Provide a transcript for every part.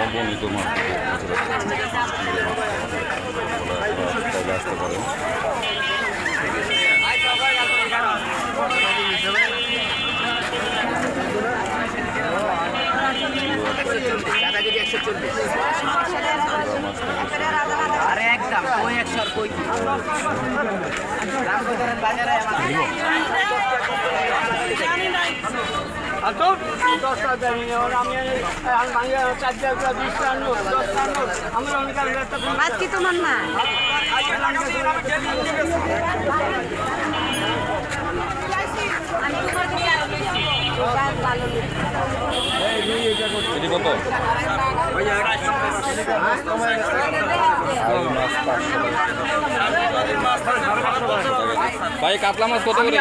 অগণিত মাছ আসতে পারেন। মাছ কি তোমার না? কত ভাই কাতলা মাছ কত করে?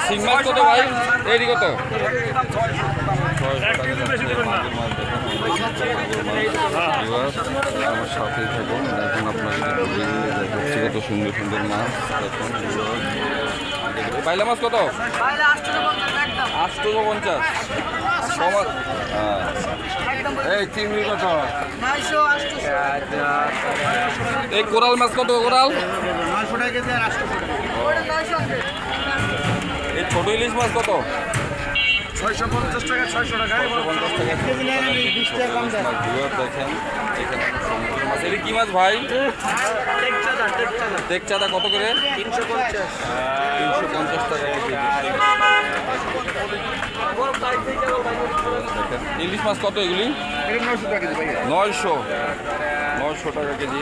শিং মাছ কত ভাই? এটি কত? আমার সাথেই থাকুন, এখন আপনাকে দেখাচ্ছি কত সুন্দর সুন্দর মাছ। এখন বাইলা মাছ কত? 850। এই চিংড়ি কত? এই কোরাল মাছ কত? কোরাল 900 টাকা কেজি আর 800 টাকা। এই ছোট ইলিশ মাছ কত? 650 টাকা 600 টাকা। 650 টাকা কেজি নেন 20 টাকা কম দেন। দেখেন এখানে সমুদ্র মাছ। এটা কি মাছ ভাই? টেকচাঁদা কত করে? 350। 350 টাকা কেজি। ইলিশ মাছ কত এগুলি? 900 টাকা কেজি ভাই। 900 টাকা কেজি।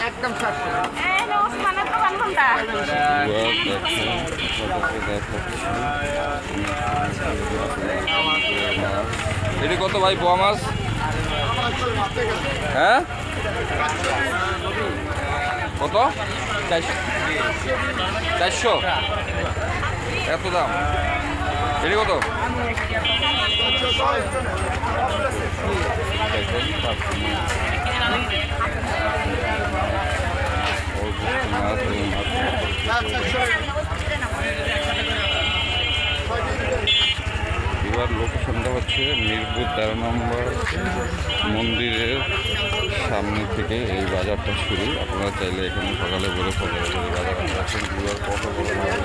একদম 700। এটি কত ভাই পোয়া মাছ? হ্যাঁ কত? 400। এত দাম? এটি কত? এবার লোকেশনটা হচ্ছে মিরপুর 13 নম্বর মন্দিরের সামনে থেকে এই বাজারটা শুরু। আপনারা চাইলে এখানে সকালে বলে ফেলে বাজার আসেন। এবার কত বড় মাছ